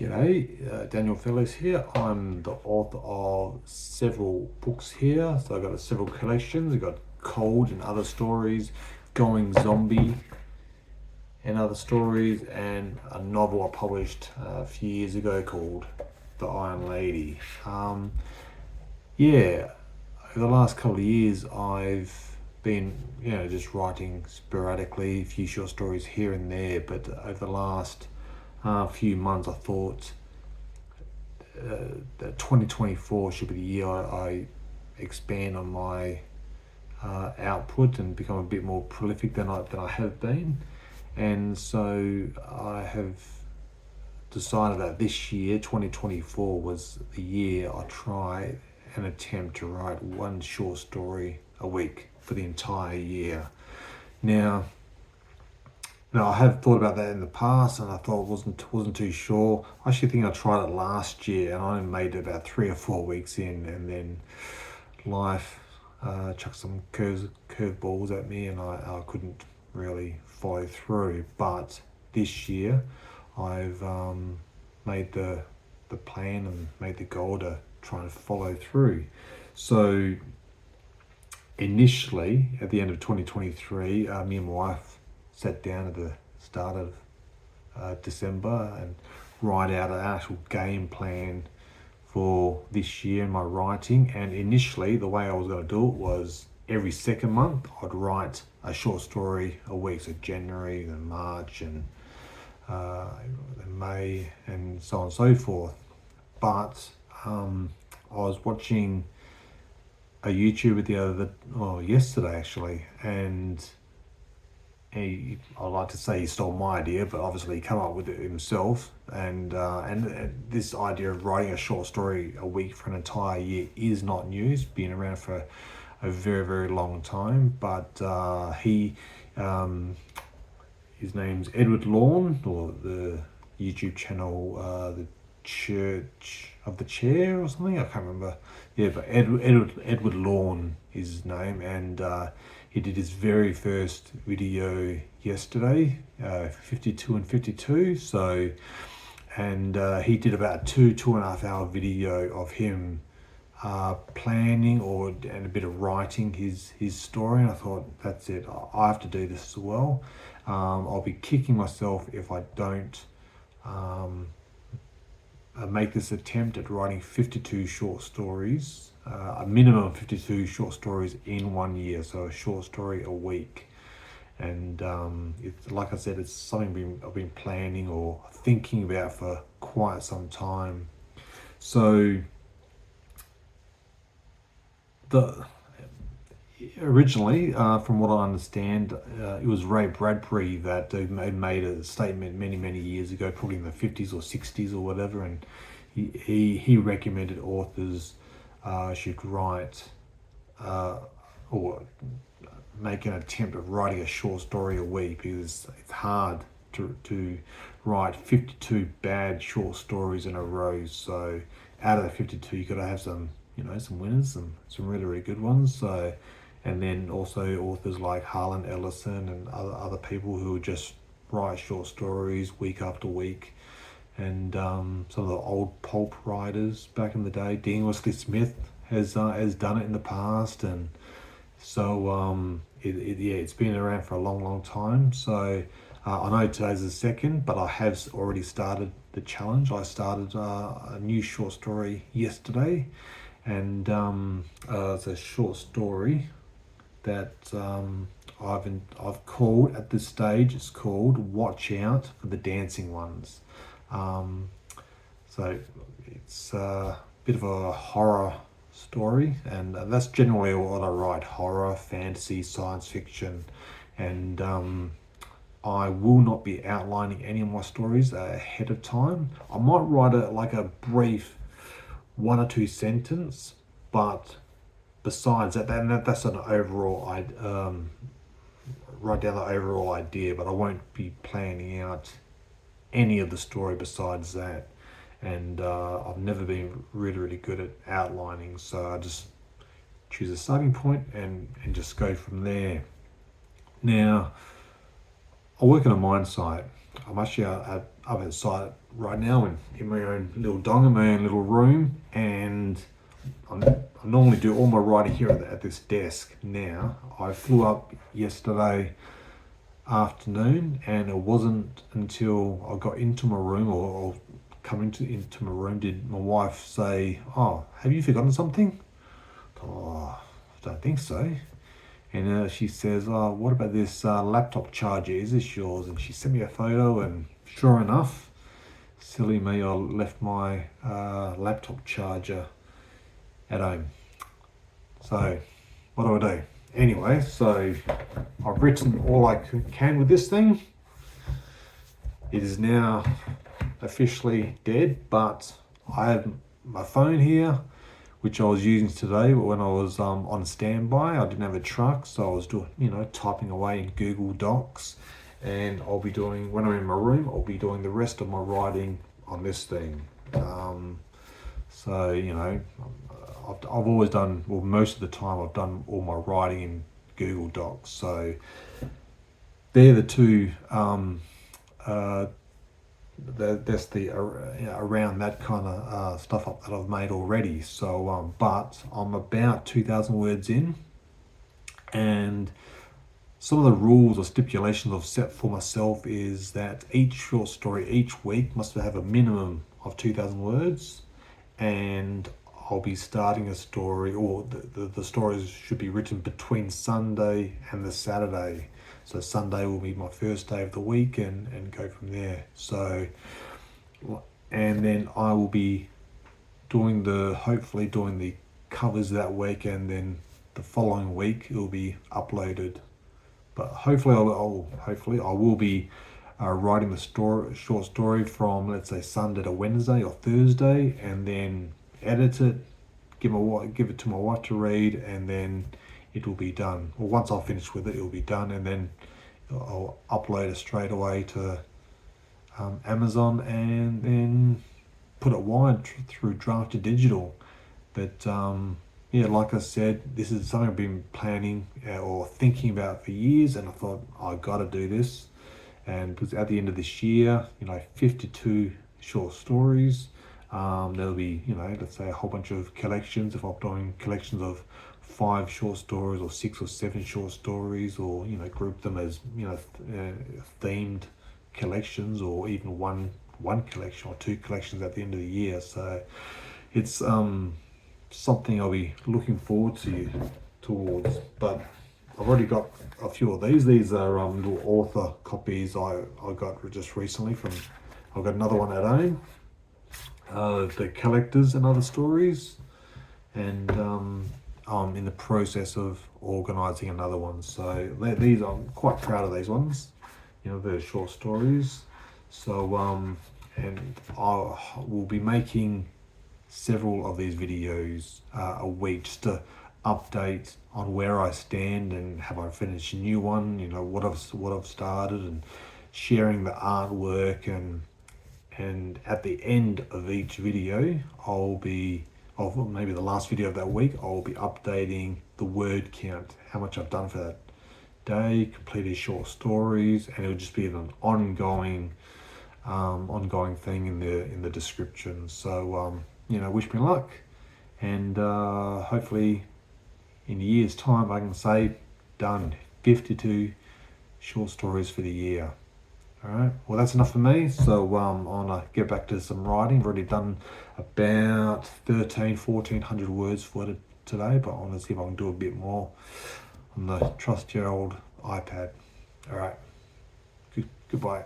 G'day, Daniel Fellows here. I'm the author of several books here. So I've got several collections. I've got Cold and Other Stories, Going Zombie and Other Stories, and a novel I published a few years ago called The Iron Lady. Yeah, over the last couple of years I've been, just writing sporadically, a few short stories here and there, but over the last few months I thought that 2024 should be the year I expand on my output and become a bit more prolific than I have been. And so I have decided that this year, 2024, was the year I try and attempt to write one short story a week for the entire year. Now, I have thought about that in the past, and I thought wasn't too sure. I actually think I tried it last year, and I only made it about 3 or 4 weeks in, and then life chucked some curveballs at me, and I couldn't really follow through. But this year, I've made the plan and made the goal to try and follow through. So initially, at the end of 2023, me and my wife sat down at the start of December and write out an actual game plan for this year in my writing. And initially, the way I was going to do it was every second month I'd write a short story a week. So January, then March, and then May, and so on and so forth. But I was watching a YouTuber yesterday actually, and I'd like to say he stole my idea, but obviously he came up with it himself. And this idea of writing a short story a week for an entire year is not new. It's been around for a very, very long time. But his name's Edward Lawn, or the YouTube channel, the Church of the Chair or something. I can't remember. Yeah, but Edward Lawn is his name, and he did his very first video yesterday, 52 and 52. So, and he did about 2.5 hour video of him planning and a bit of writing his story. And I thought, that's it, I have to do this as well. I'll be kicking myself if I don't make this attempt at writing 52 short stories, a minimum of 52 short stories in 1 year, so a short story a week. And like I said, it's something I've been planning or thinking about for quite some time. So originally, from what I understand, it was Ray Bradbury that made a statement many years ago, probably in the 50s or 60s or whatever, and he recommended authors should write or make an attempt of writing a short story a week, because it's hard to write 52 bad short stories in a row. So out of the 52, you got to have some winners, some really good ones. So, and then also authors like Harlan Ellison and other people who just write short stories week after week. And some of the old pulp writers back in the day, Dean Wesley Smith has done it in the past. And so it's been around for a long time. So I know today's the second, but I have already started the challenge. I started a new short story yesterday, and it's a short story that I've called at this stage. It's called "Watch Out for the Dancing Ones." So it's a bit of a horror story, and that's generally what I write: horror, fantasy, science fiction. And I will not be outlining any of my stories ahead of time. I might write a brief 1 or 2 sentence, but besides that, that's an overall write down the overall idea, but I won't be planning out any of the story besides that. And I've never been really good at outlining, so I just choose a starting point and just go from there. Now, I work in a mine site. I'm actually I'm outside right now in my own little dong, in my own little room, and I normally do all my writing here at this desk now. I flew up yesterday afternoon, and it wasn't until I got into my room or come into my room did my wife say, "Oh, have you forgotten something?" Oh, I don't think so. And she says, "Oh, what about this laptop charger? Is this yours?" And she sent me a photo, and sure enough, silly me, I left my laptop charger at home. So, what do I do? Anyway, so I've written all I can with this thing. It is now officially dead, but I have my phone here, which I was using today when I was on standby. I didn't have a truck, so I was doing, typing away in Google Docs, and I'll be doing, when I'm in my room, I'll be doing the rest of my writing on this thing. So, I've always done, well, most of the time I've done all my writing in Google Docs. So they're the two, that's the around that kind of stuff up that I've made already. So, but I'm about 2,000 words in, and some of the rules or stipulations I've set for myself is that each short story each week must have a minimum of 2,000 words, and I'll be starting a story, or the stories should be written between Sunday and the Saturday. So Sunday will be my first day of the week, and go from there. So, and then I will be hopefully doing the covers that week, and then the following week it will be uploaded. But hopefully I will be writing the short story from, let's say, Sunday to Wednesday or Thursday, and then edit it, give it to my wife to read, and then it will be done. Well, once I've finished with it, it will be done, and then I'll upload it straight away to Amazon, and then put it wide through Draft to Digital. But yeah, like I said, this is something I've been planning or thinking about for years, and I thought I got to do this. And because at the end of this year, 52 short stories. There'll be, let's say a whole bunch of collections. If I'm doing collections of 5 short stories or 6 or 7 short stories, or group them as themed collections, or even one collection or 2 collections at the end of the year. So it's something I'll be looking forward towards. But I've already got a few of these. These are little author copies I got just recently from. I've got another one at home. The collectors and other stories, and I'm in the process of organising another one. So these, I'm quite proud of these ones. They're short stories. So and I will be making several of these videos a week, just to update on where I stand, and have I finished a new one, what I've started, and sharing the artwork, and at the end of each video, maybe the last video of that week, I'll be updating the word count, how much I've done for that day, completed short stories, and it'll just be an ongoing thing in the description. So wish me luck, and hopefully in a year's time I can say done 52 short stories for the year. Alright, well that's enough for me, so I'm gonna get back to some writing. I've already done about 1,400 words for it today, but I want to see if I can do a bit more on the trusty old iPad. Alright, goodbye.